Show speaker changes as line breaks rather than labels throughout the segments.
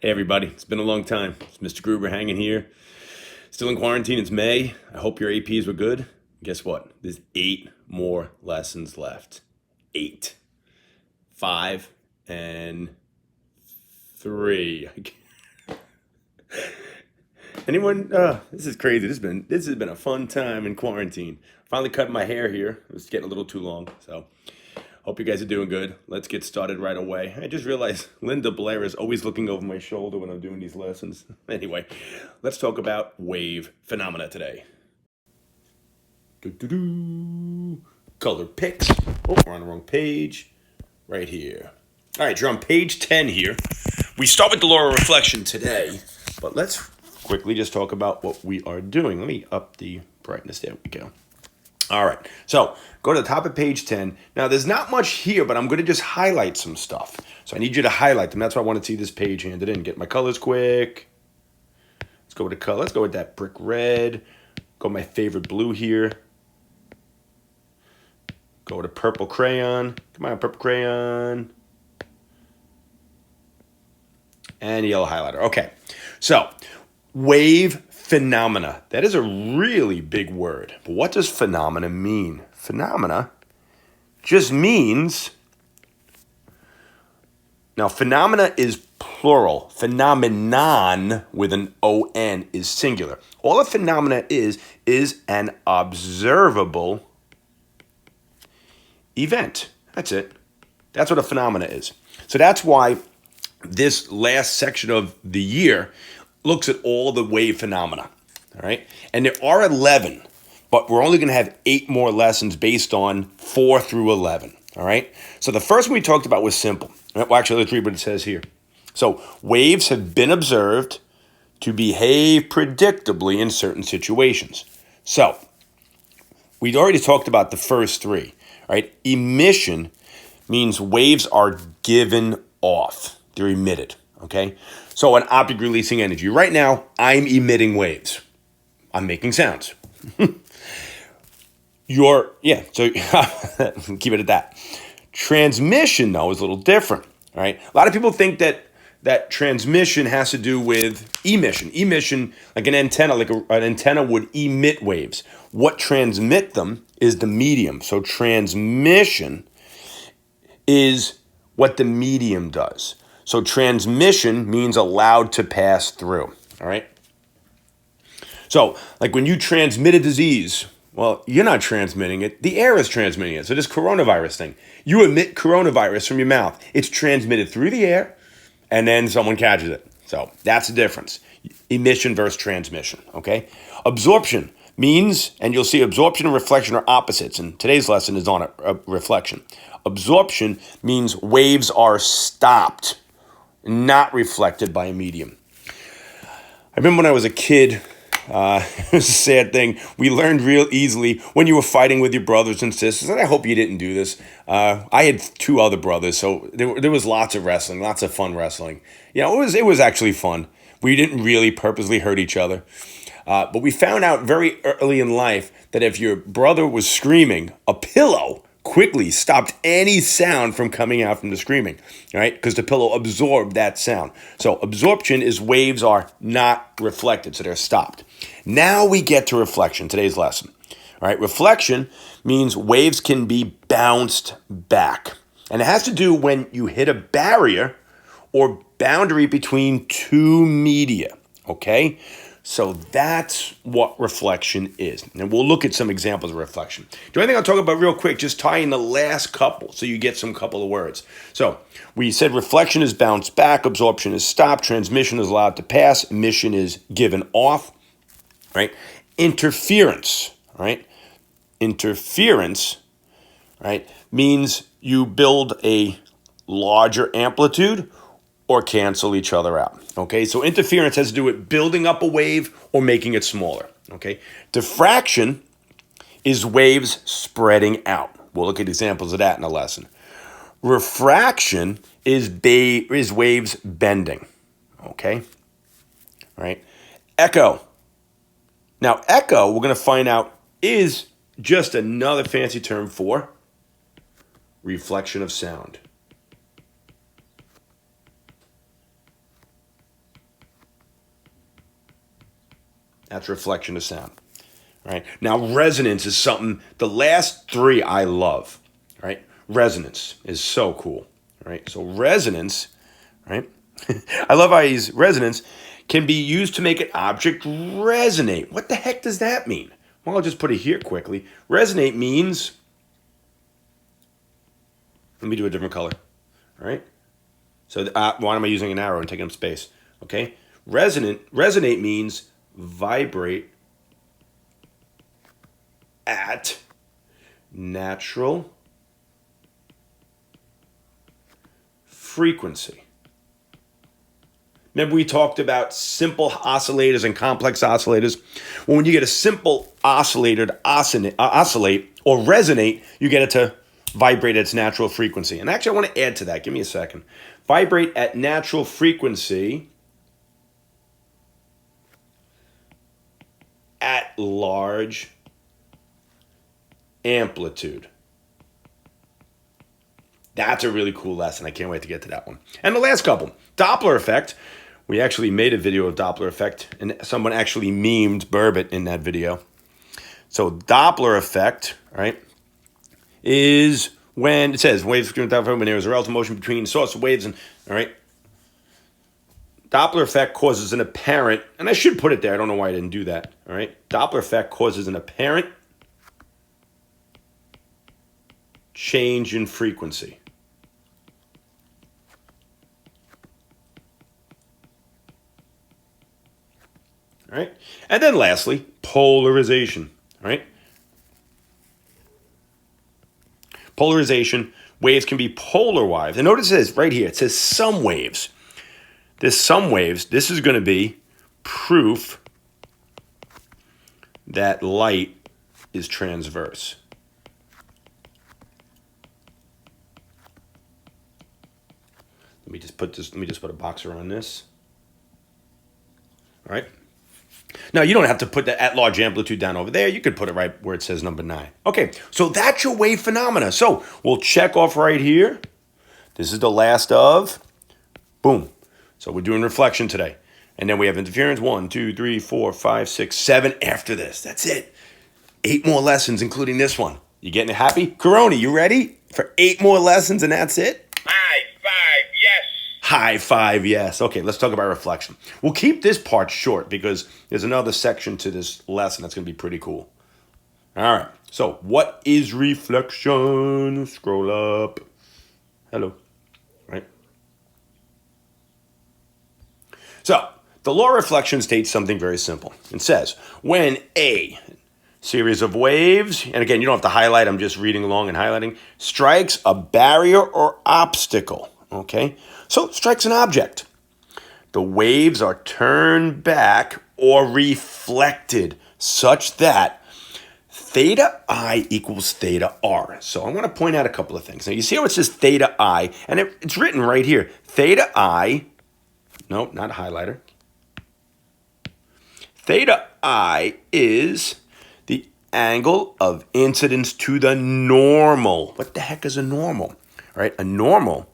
Hey everybody, it's been a long time. It's Mr. Gruber hanging here. Still in quarantine, it's May. I hope your APs were good. Guess what? There's 8 more lessons left. 8. 5 and 3. Anyone? This is crazy. This has been a fun time in quarantine. Finally cut my hair here. It was getting a little too long, so hope you guys are doing good. Let's get started right away. I just realized Linda Blair is always looking over my shoulder when I'm doing these lessons. Anyway, let's talk about wave phenomena today. Doo-doo-doo. Color picks. Oh, we're on the wrong page. Right here. All right, you're on page 10 here. We start with the law of reflection today, but let's quickly just talk about what we are doing. Let me up the brightness. There we go. All right, so go to the top of page 10. Now, there's not much here, but I'm going to just highlight some stuff. So I need you to highlight them. That's why I want to see this page handed in. Get my colors quick. Let's go with the color. Let's go with that brick red. Go with my favorite blue here. Go with a purple crayon. Come on, purple crayon. And yellow highlighter. Okay, so wave phenomena. That is a really big word. But what does phenomena mean? Phenomena just means, now phenomena is plural. Phenomenon with an O-N is singular. All a phenomena is an observable event. That's it. That's what a phenomena is. So that's why this last section of the year looks at all the wave phenomena. All right. And there are 11, but we're only going to have 8 more lessons based on 4 through 11. All right. So the first one we talked about was simple. Well, actually, let's read what it says here. So waves have been observed to behave predictably in certain situations. So we'd already talked about the first 3. Right? Emission means waves are given off. They're emitted. Okay? So an object releasing energy. Right now, I'm emitting waves. I'm making sounds. So keep it at that. Transmission, though, is a little different. All right? A lot of people think that transmission has to do with emission. Emission, like an antenna, an antenna would emit waves. What transmit them is the medium. So transmission is what the medium does. So transmission means allowed to pass through. All right. So like when you transmit a disease, well, you're not transmitting it. The air is transmitting it. So this coronavirus thing, you emit coronavirus from your mouth. It's transmitted through the air and then someone catches it. So that's the difference. Emission versus transmission. Okay. Absorption means, and you'll see absorption and reflection are opposites, and today's lesson is on a reflection. Absorption means waves are stopped, not reflected by a medium. I remember when I was a kid, it was a sad thing. We learned real easily when you were fighting with your brothers and sisters, and I hope you didn't do this. I had 2 other brothers, so there was lots of wrestling, lots of fun wrestling. You know, it was actually fun. We didn't really purposely hurt each other. But we found out very early in life that if your brother was screaming, a pillow quickly stopped any sound from coming out from the screaming, right? Because the pillow absorbed that sound. So absorption is waves are not reflected, so they're stopped. Now we get to reflection, today's lesson. All right, reflection means waves can be bounced back. And it has to do when you hit a barrier or boundary between 2 media, okay? So that's what reflection is. And we'll look at some examples of reflection. The only thing I'll talk about real quick, just tie in the last couple so you get some couple of words. So we said reflection is bounced back, absorption is stopped, transmission is allowed to pass, emission is given off, right? Interference, right? Interference, right, means you build a larger amplitude or cancel each other out. Okay, so interference has to do with building up a wave or making it smaller. Okay, diffraction is waves spreading out. We'll look at examples of that in a lesson. Refraction is waves bending. Okay, right. Echo. Now, echo, we're going to find out, is just another fancy term for reflection of sound. That's reflection of sound. Right? Now, resonance is something, the last three I love. Right? Resonance is so cool. Right? So resonance, right? I love how he's resonance can be used to make an object resonate. What the heck does that mean? Well, I'll just put it here quickly. Resonate means, let me do a different color. All right? So why am I using an arrow and taking up space? Okay? Resonate means vibrate at natural frequency. Remember we talked about simple oscillators and complex oscillators? Well, when you get a simple oscillator to oscillate or resonate, you get it to vibrate at its natural frequency. And actually, I want to add to that. Give me a second. Vibrate at natural frequency at large amplitude. That's a really cool lesson. I can't wait to get to that one. And the last couple, Doppler effect. We actually made a video of Doppler effect, and someone actually memed Burbot in that video. So Doppler effect, right, is when it says waves when there is a relative motion between source of waves and, all right, Doppler effect causes an apparent, and I should put it there, I don't know why I didn't do that, all right? Doppler effect causes an apparent change in frequency. All right. And then lastly, polarization. All right. Polarization, waves can be polarized. And notice it says right here, it says some waves. This some waves, this is going to be proof that light is transverse. Let me just put a box around this. All right. Now, you don't have to put the at-large amplitude down over there. You could put it right where it says number 9. Okay, so that's your wave phenomena. So we'll check off right here. This is the last of, boom. So we're doing reflection today. And then we have interference, 1, 2, 3, 4, 5, 6, 7 after this. That's it. 8 more lessons, including this one. You getting happy? Corona, you ready for 8 more lessons and that's it? High five, yes. Okay, let's talk about reflection. We'll keep this part short because there's another section to this lesson that's going to be pretty cool. All right, so what is reflection? Scroll up. Hello, right? So the law of reflection states something very simple. It says, when a series of waves, and again, you don't have to highlight, I'm just reading along and highlighting, strikes a barrier or obstacle, okay? So strikes an object. The waves are turned back or reflected such that theta I equals theta R. So I want to point out a couple of things. Now you see how it says theta I, and it's written right here. Theta I, no, not a highlighter. Theta I is the angle of incidence to the normal. What the heck is a normal? All right, a normal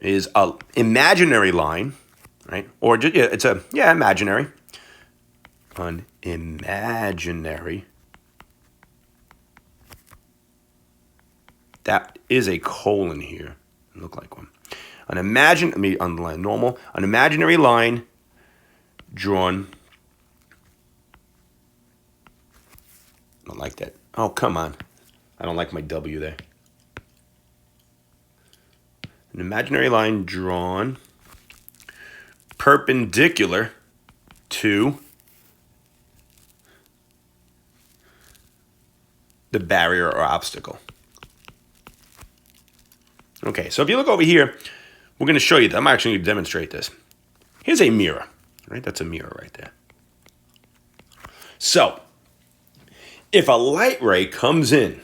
is an imaginary line, right? Or it's imaginary. An imaginary. That is a colon here. Look like one. Let me underline normal. An imaginary line drawn. I don't like that. Oh, come on. I don't like my W there. An imaginary line drawn perpendicular to the barrier or obstacle. Okay, so if you look over here, we're going to show you that. I'm actually going to demonstrate this. Here's a mirror, right? That's a mirror right there. So, if a light ray comes in,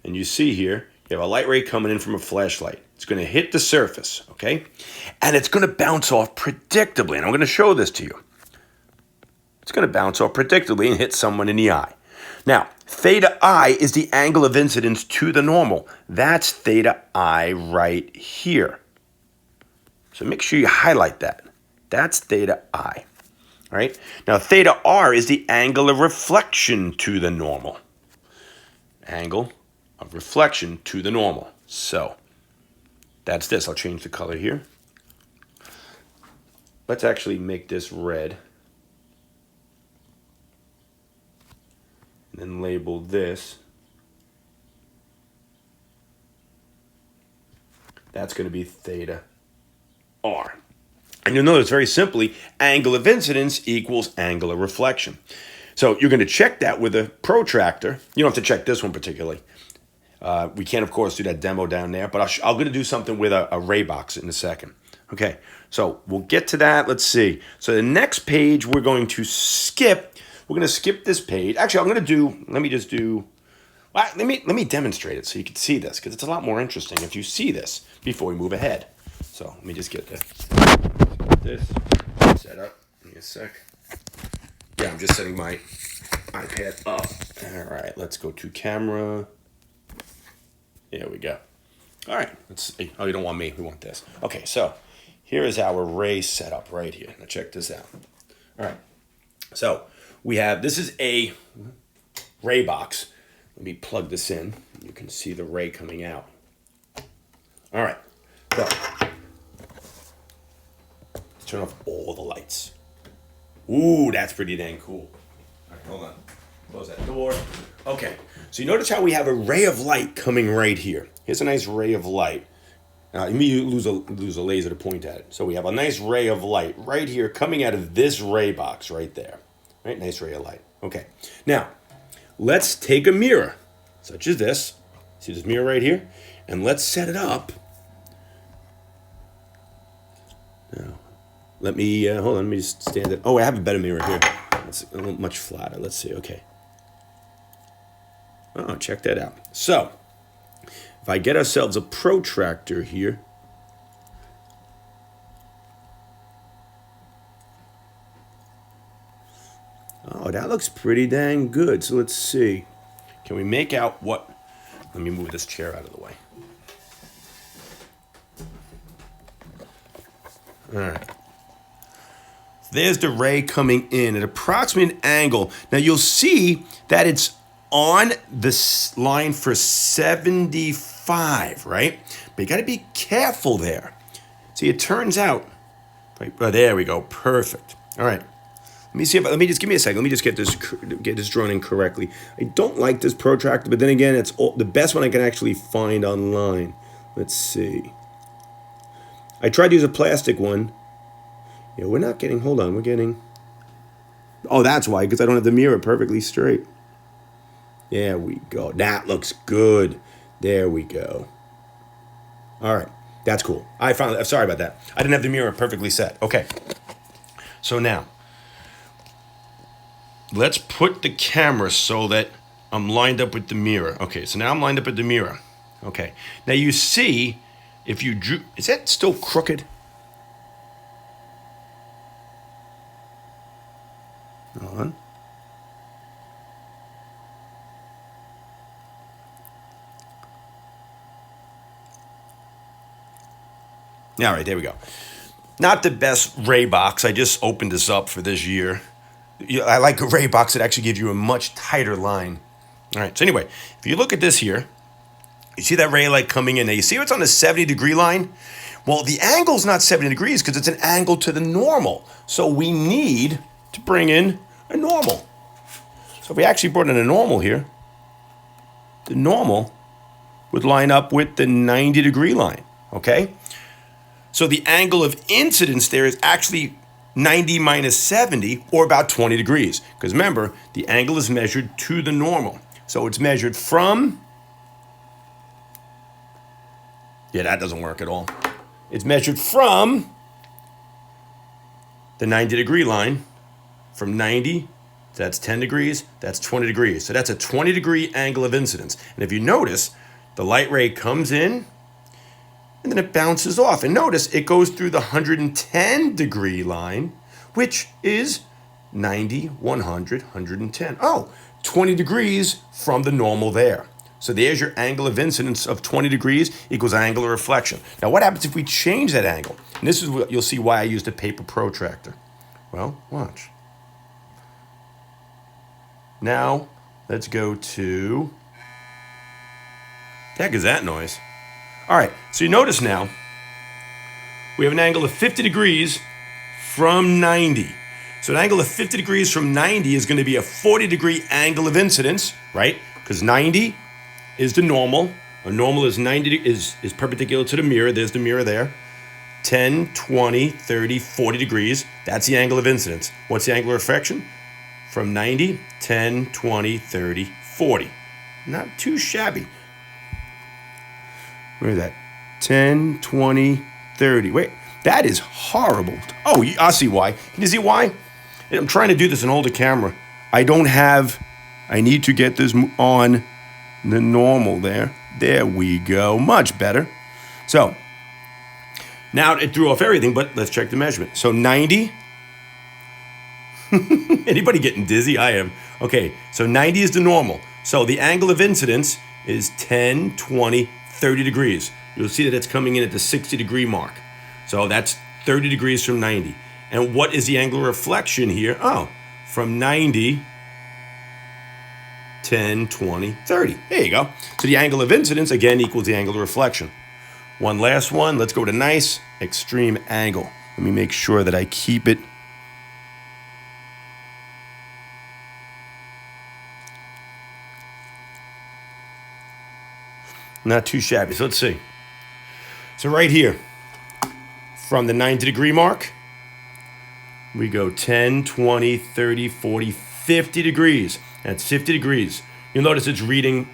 and you see here, you have a light ray coming in from a flashlight. It's going to hit the surface, okay? And it's going to bounce off predictably. And I'm going to show this to you. It's going to bounce off predictably and hit someone in the eye. Now, theta I is the angle of incidence to the normal. That's theta I right here. So make sure you highlight that. That's theta I. All right. Now, theta R is the angle of reflection to the normal. Angle of reflection to the normal. So, that's this. I'll change the color here. Let's actually make this red. And then label this. That's going to be theta R. And you'll notice very simply, angle of incidence equals angle of reflection. So you're going to check that with a protractor. You don't have to check this one particularly. We can, of course, do that demo down there, but I'm going to do something with a ray box in a second. Okay, so we'll get to that. Let's see. So the next page we're going to skip. We're going to skip this page. Actually, I'm going to do, let me demonstrate it so you can see this, because it's a lot more interesting if you see this before we move ahead. So let me just get this set up. Give me a sec. Yeah, I'm just setting my iPad up. All right, let's go to camera. There we go. All right, let's see. Oh, you don't want me. We want this. Okay, so here is our ray setup right here. Now check this out. All right, so we have, this is a ray box. Let me plug this in. You can see the ray coming out. All right, so let's turn off all the lights. Ooh, that's pretty dang cool. All right, hold on. Close that door. Okay, so you notice how we have a ray of light coming right here. Here's a nice ray of light. Let me lose a laser to point at it. So we have a nice ray of light right here coming out of this ray box right there. Right, nice ray of light. Okay, now let's take a mirror, such as this. See this mirror right here? And let's set it up. Now, let me, hold on, let me just stand it. Oh, I have a better mirror here. It's a little much flatter. Let's see, okay. Oh, check that out. So, if I get ourselves a protractor here, oh, that looks pretty dang good. So let's see. Can we make out what? Let me move this chair out of the way. All right. There's the ray coming in at approximate angle. Now you'll see that it's on this line for 75, right? But you got to be careful there. See, it turns out, right, oh, there we go, perfect. All right. Let me just give me a second. Let me just get this drawn in correctly. I don't like this protractor, but then again, it's the best one I can actually find online. Let's see. I tried to use a plastic one. Yeah, we're not getting, hold on, we're getting, oh, that's why, because I don't have the mirror perfectly straight. There we go. That looks good. There we go. All right, that's cool. I'm sorry about that. I didn't have the mirror perfectly set. Okay. So now, let's put the camera so that I'm lined up with the mirror. Okay, so now I'm lined up with the mirror. Okay. Now you see, if you drew, is that still crooked? Hold on. All right, there we go. Not the best ray box. I just opened this up for this year. I like a ray box that actually gives you a much tighter line. All right, so anyway, if you look at this here, you see that ray light coming in. Now you see what's on the 70-degree line? Well, the angle's not 70 degrees because it's an angle to the normal. So we need to bring in a normal. So if we actually brought in a normal here, the normal would line up with the 90-degree line, okay? So the angle of incidence there is actually 90 minus 70, or about 20 degrees. Because remember, the angle is measured to the normal. So it's measured from, yeah, that doesn't work at all. It's measured from the 90-degree line, from 90, that's 10 degrees, that's 20 degrees. So that's a 20-degree angle of incidence. And if you notice, the light ray comes in, and then it bounces off. And notice it goes through the 110-degree line, which is 90, 100, 110. Oh, 20 degrees from the normal there. So there's your angle of incidence of 20 degrees equals angle of reflection. Now what happens if we change that angle? And this is what you'll see why I used a paper protractor. Well, watch. Now let's go to, the heck is that noise? All right, so you notice now, we have an angle of 50 degrees from 90. So an angle of 50 degrees from 90 is going to be a 40-degree angle of incidence, right? Because 90 is the normal. A normal is 90 is perpendicular to the mirror. There's the mirror there. 10, 20, 30, 40 degrees. That's the angle of incidence. What's the angle of reflection? From 90, 10, 20, 30, 40. Not too shabby. Where is that? 10, 20, 30. Wait, that is horrible. Oh, I see why. Can you see why? I'm trying to do this in older camera. I need to get this on the normal there. There we go. Much better. So, now it threw off everything, but let's check the measurement. So 90. Anybody getting dizzy? I am. Okay, so 90 is the normal. So the angle of incidence is 10, 20, 30 degrees. You'll see that it's coming in at the 60-degree mark. So that's 30 degrees from 90. And what is the angle of reflection here? Oh, from 90, 10, 20, 30. There you go. So the angle of incidence, again, equals the angle of reflection. One last one. Let's go to nice extreme angle. Let me make sure that I keep it. Not too shabby. So let's see. So right here, from the 90-degree mark, we go 10, 20, 30, 40, 50 degrees. That's 50 degrees. You'll notice it's reading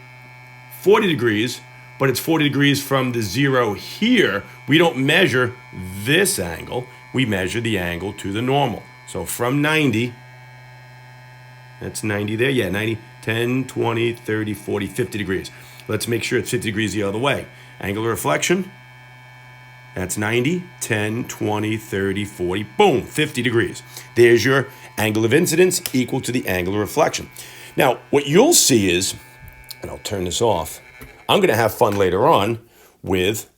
40 degrees, but it's 40 degrees from the zero here. We don't measure this angle. We measure the angle to the normal. So from 90, that's 90 there. Yeah, 90, 10, 20, 30, 40, 50 degrees. Let's make sure it's 50 degrees the other way. Angle of reflection, that's 90, 10, 20, 30, 40, boom, 50 degrees. There's your angle of incidence equal to the angle of reflection. Now, what you'll see is, and I'll turn this off, I'm going to have fun later on with,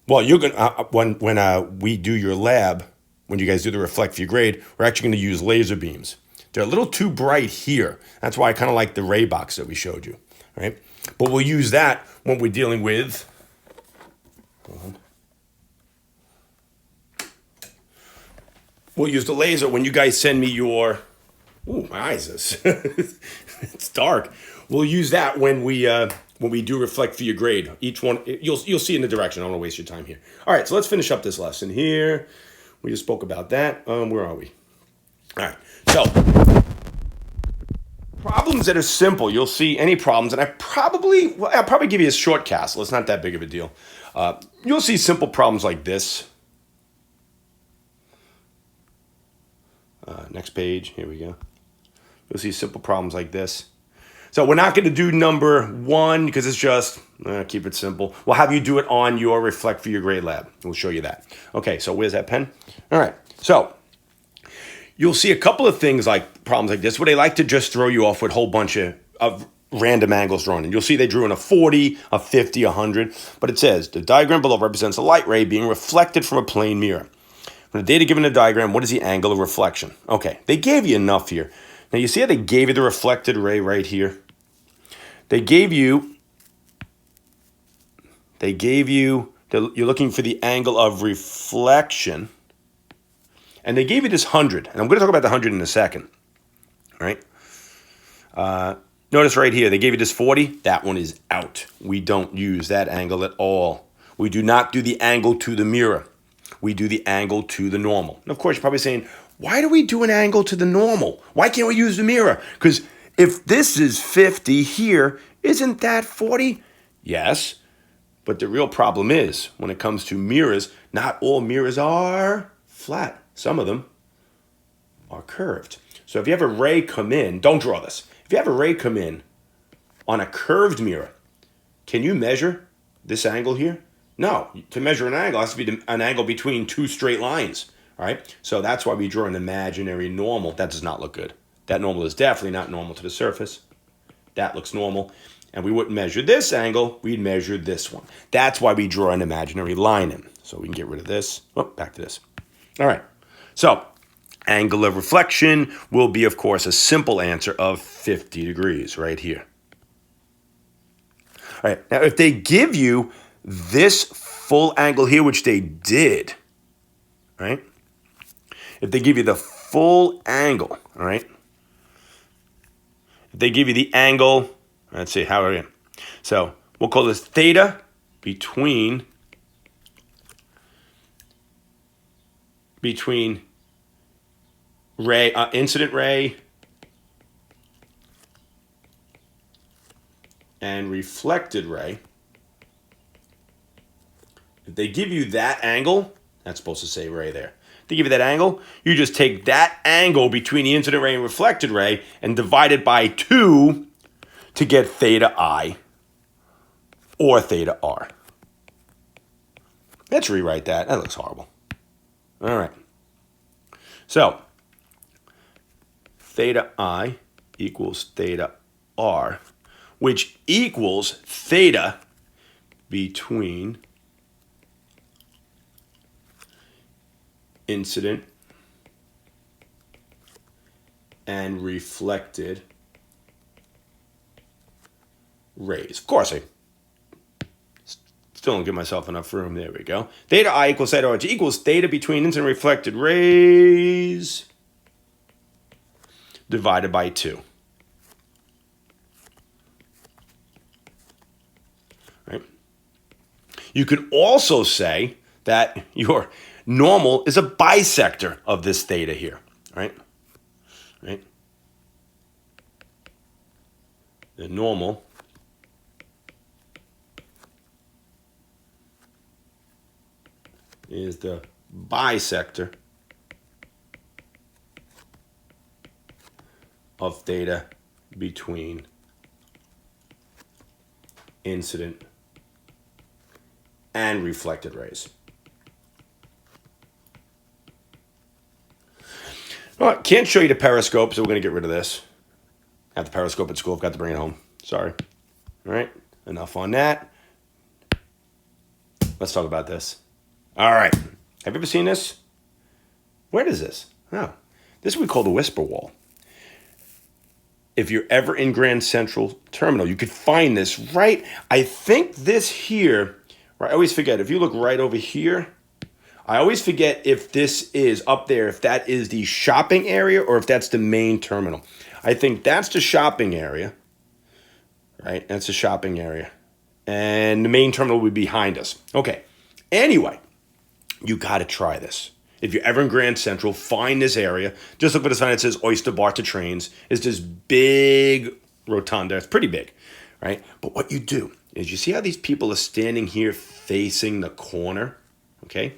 well, you're going to, when we do your lab, when you guys do the reflect for your grade, we're actually going to use laser beams. They're a little too bright here. That's why I kind of like the ray box that we showed you, right? But we'll use that when we're dealing with, hold on. We'll use the laser when you guys send me your, ooh, my eyes is, it's dark. We'll use that when we do reflect for your grade. Each one, you'll see in the direction. I don't want to waste your time here. All right, so let's finish up this lesson here. We just spoke about that. Where are we? All right, so problems that are simple. You'll see any problems, and I'll probably give you a short cast. It's not that big of a deal. You'll see simple problems like this. Next page, here we go. You'll see simple problems like this. So we're not going to do number 1 because it's just, keep it simple. We'll have you do it on your Reflect for Your Grade lab. We'll show you that. Okay, so where's that pen? All right, so you'll see a couple of things like problems like this where they like to just throw you off with a whole bunch of random angles drawn. And you'll see they drew in a 40, a 50, a 100. But it says, the diagram below represents a light ray being reflected from a plane mirror. From the data given in the diagram, what is the angle of reflection? Okay, they gave you enough here. Now you see how they gave you the reflected ray right here? They gave you, you're looking for the angle of reflection. And they gave you this 100. And I'm going to talk about the 100 in a second. All right? Notice right here, they gave you this 40. That one is out. We don't use that angle at all. We do not do the angle to the mirror. We do the angle to the normal. And of course, you're probably saying, why do we do an angle to the normal? Why can't we use the mirror? Because if this is 50 here, isn't that 40? Yes, but the real problem is, when it comes to mirrors, not all mirrors are flat. Some of them are curved. So if you have a ray come in, don't draw this. If you have a ray come in on a curved mirror, can you measure this angle here? No, to measure an angle, it has to be an angle between two straight lines, all right? So that's why we draw an imaginary normal. That does not look good. That normal is definitely not normal to the surface. That looks normal. And we wouldn't measure this angle, we'd measure this one. That's why we draw an imaginary line in. So we can get rid of this. Oh, back to this. All right. So angle of reflection will be, of course, a simple answer of 50 degrees right here. All right. Now, if they give you this full angle here, which they did, right? If they give you the full angle, all right? If they give you the angle, let's see, how are we? So we'll call this theta between ray, incident ray and reflected ray. If they give you that angle, that's supposed to say ray there. If they give you that angle, you just take that angle between the incident ray and reflected ray and divide it by 2 to get theta I or theta R. Let's rewrite that. That looks horrible. All right. So theta I equals theta R, which equals theta between incident and reflected rays. Of course, I still don't give myself enough room. There we go. Theta I equals theta R, which equals theta between incident and reflected rays divided by 2. Right? You can also say that your normal is a bisector of this theta here, right? Right? The normal is the bisector of theta between incident and reflected rays. All right, can't show you the periscope, so we're going to get rid of this. Have the periscope at school, I've got to bring it home. Sorry. All right, enough on that. Let's talk about this. All right, have you ever seen this? Where is this? Oh, this is what we call the whisper wall. If you're ever in Grand Central Terminal, you could find this right. I think this here, right, I always forget. If you look right over here, I always forget if this is up there, if that is the shopping area or if that's the main terminal. I think that's the shopping area, right? That's the shopping area. And the main terminal would be behind us. Okay. Anyway, you got to try this. If you're ever in Grand Central, find this area. Just look for the sign that says Oyster Bar to Trains. It's this big rotunda. It's pretty big, right? But what you do is you see how these people are standing here facing the corner, okay?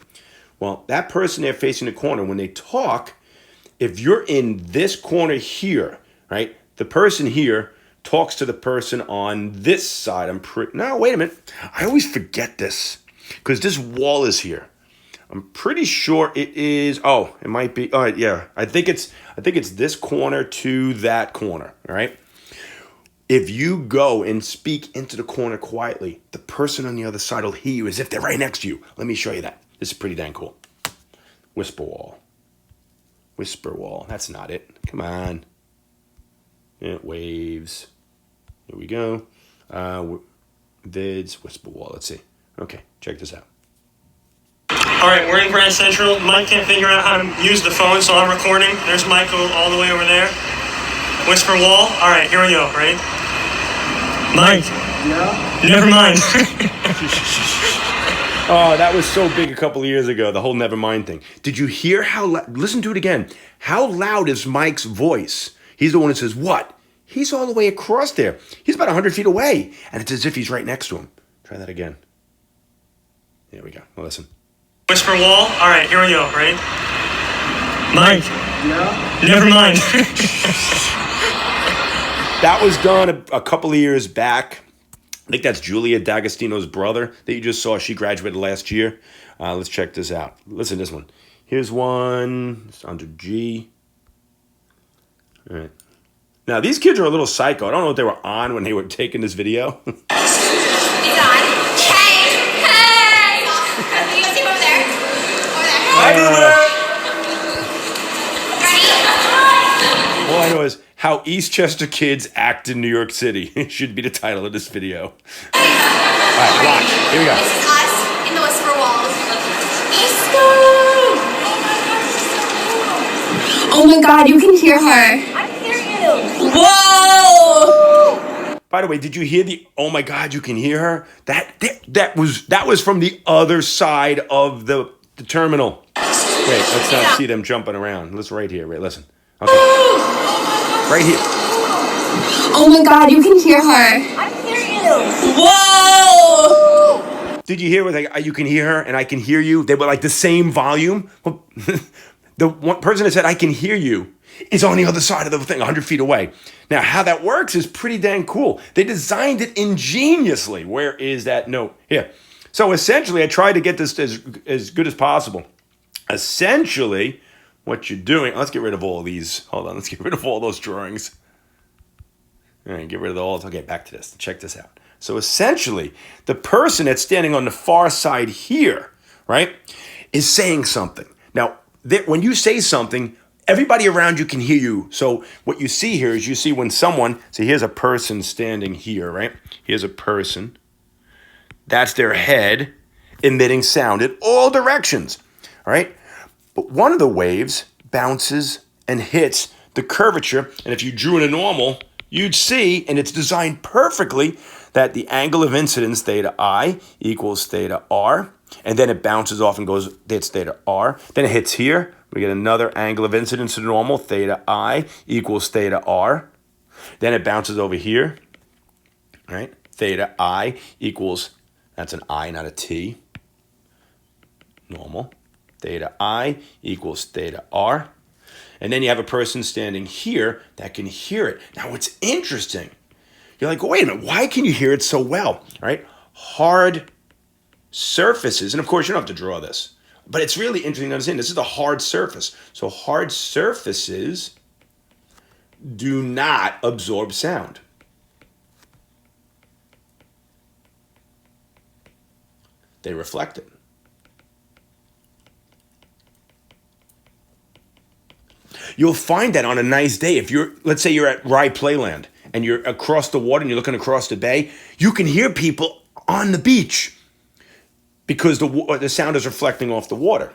Well, that person there facing the corner, when they talk, if you're in this corner here, right, the person here talks to the person on this side. No, wait a minute. I always forget this because this wall is here. I'm pretty sure it is. Oh, it might be. All right, yeah. I think it's this corner to that corner. All right. If you go and speak into the corner quietly, the person on the other side will hear you as if they're right next to you. Let me show you that. This is pretty dang cool. Whisper wall. Whisper wall. That's not it. Come on. It waves. Here we go. Vids, whisper wall. Let's see. Okay, check this out.
All right, we're in Grand Central. Mike can't figure out how to use the phone, so I'm recording. There's Michael all the way over there. Whisper wall. All right, here we go. Ready? Mike. Yeah? Never mind.
Oh, that was so big a couple of years ago, the whole never mind thing. Did you hear how listen to it again. How loud is Mike's voice? He's the one that says, what? He's all the way across there. He's about 100 feet away, and it's as if he's right next to him. Try that again. There we go. Well, listen.
Whisper wall. All right, here we go. Ready? Mike. Yeah? Never mind.
That was done a couple of years back. I think that's Julia D'Agostino's brother that you just saw. She graduated last year. Let's check this out. Listen to this one. Here's one. It's under G. All right. Now, these kids are a little psycho. I don't know what they were on when they were taking this video.
It's on. Hey! Hey! You go see over there. Over there. Ready?
All I know is how Eastchester kids act in New York City. Should be the title of this video. All right, watch. Here we go.
This is us in the whisper walls. Oh my god, you can hear her. I can hear you. Whoa!
By the way, did you hear the, oh my God, you can hear her? That was from the other side of the terminal. Wait, let's not see them jumping around. Listen right here, right, listen. Okay. Right here.
Oh my god, you can hear her. I can hear you. Whoa!
Did you hear what you can hear her and I can hear you? They were like the same volume. Well, the one person that said, I can hear you, is on the other side of the thing, 100 feet away. Now, how that works is pretty dang cool. They designed it ingeniously. Where is that note? Here. So essentially, I tried to get this as good as possible. Essentially, what you're doing, let's get rid of all of these. Hold on, let's get rid of all those drawings. All right, get rid of all. Okay, back to this. Check this out. So essentially, the person that's standing on the far side here, right, is saying something. Now, when you say something, everybody around you can hear you. So what you see here is you see when someone, so here's a person standing here, right? Here's a person. That's their head emitting sound in all directions, all right? But one of the waves bounces and hits the curvature. And if you drew in a normal, you'd see, and it's designed perfectly, that the angle of incidence, theta I, equals theta R. And then it bounces off and hits theta R. Then it hits here. We get another angle of incidence to normal, theta I equals theta R. Then it bounces over here, right? Theta I equals, that's an I, not a T. Normal. Theta I equals theta R. And then you have a person standing here that can hear it. Now, what's interesting, you're like, wait a minute, why can you hear it so well, right? Hard surfaces, and of course you don't have to draw this, but it's really interesting to understand this is a hard surface. So hard surfaces do not absorb sound. They reflect it. You'll find that on a nice day. If let's say you're at Rye Playland and you're across the water and you're looking across the bay, you can hear people on the beach, because the sound is reflecting off the water,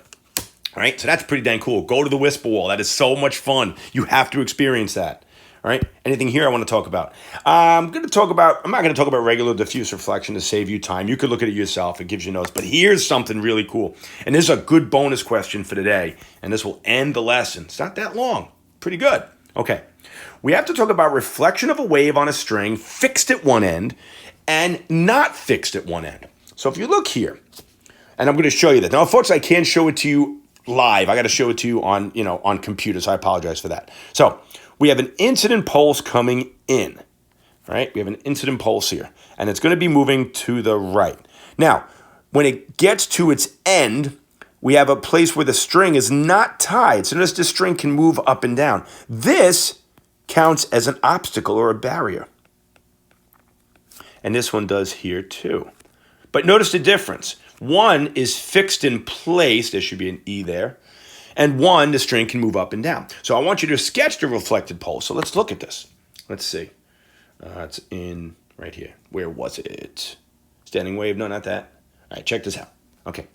right? So that's pretty dang cool. Go to the Whisper Wall. That is so much fun. You have to experience that, all right? Anything here I want to talk about? I'm not going to talk about regular diffuse reflection to save you time. You could look at it yourself. It gives you notes. But here's something really cool. And this is a good bonus question for today. And this will end the lesson. It's not that long. Pretty good. Okay. We have to talk about reflection of a wave on a string fixed at one end and not fixed at one end. So if you look here, and I'm going to show you that. Now, unfortunately, I can't show it to you live. I got to show it to you on computer, so I apologize for that. So we have an incident pulse coming in, right? We have an incident pulse here, and it's going to be moving to the right. Now, when it gets to its end, we have a place where the string is not tied, so notice the string can move up and down. This counts as an obstacle or a barrier. And this one does here too. But notice the difference. One is fixed in place. There should be an E there. And one, the string can move up and down. So I want you to sketch the reflected pulse. So let's look at this. Let's see. It's in right here. Where was it? Standing wave? No, not that. All right, check this out. Okay.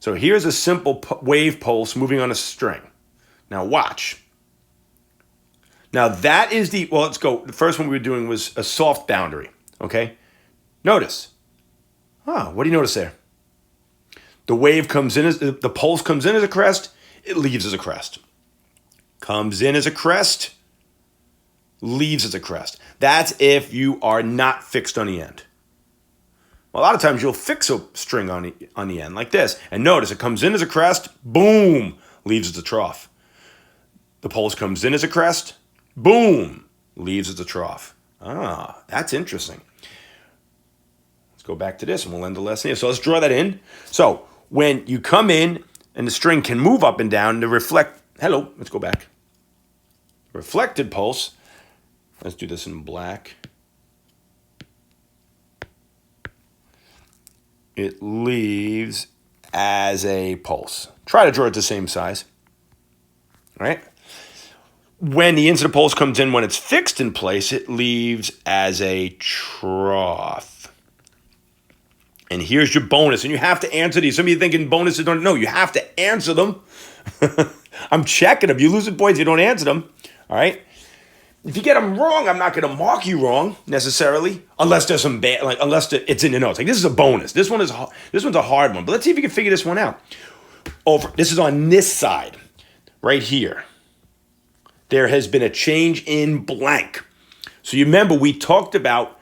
So here's a simple wave pulse moving on a string. Now watch. Now that is let's go. The first one we were doing was a soft boundary. Okay. Notice. What do you notice there? The wave comes in the pulse comes in as a crest, it leaves as a crest. Comes in as a crest, leaves as a crest. That's if you are not fixed on the end. A lot of times you'll fix a string on the end like this, and notice it comes in as a crest, boom, leaves as a trough. The pulse comes in as a crest, boom, leaves as a trough. That's interesting. Go back to this and we'll end the lesson here. So let's draw that in. So when you come in and the string can move up and down to reflect, let's go back. reflected pulse, let's do this in black. It leaves as a pulse. Try to draw it the same size. All right? When the incident pulse comes in, when it's fixed in place, it leaves as a trough. And here's your bonus. And you have to answer these. Some of you thinking bonuses don't know. You have to answer them. I'm checking them. You lose the points, you don't answer them. All right? If you get them wrong, I'm not going to mark you wrong necessarily, unless there's some bad, like unless it's in the notes. Like this is a bonus. This one's a hard one. But let's see if you can figure this one out. This is on this side, right here. There has been a change in blank. So you remember we talked about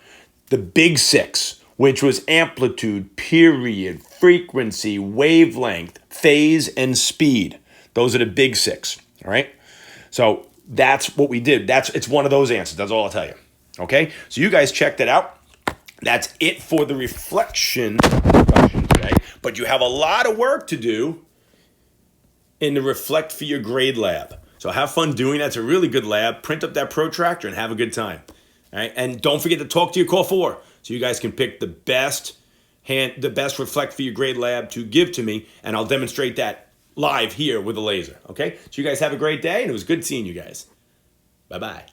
the big six, which was amplitude, period, frequency, wavelength, phase, and speed. Those are the big six. All right. So that's what we did. It's one of those answers. That's all I'll tell you. Okay? So you guys check that out. That's it for the reflection today. But you have a lot of work to do in the Reflect for Your Grade lab. So have fun doing that. It's a really good lab. Print up that protractor and have a good time. All right? And don't forget to talk to your core 4 so you guys can pick the best Reflect for Your Grade lab to give to me, and I'll demonstrate that live here with a laser, okay? So you guys have a great day, and it was good seeing you guys. Bye-bye.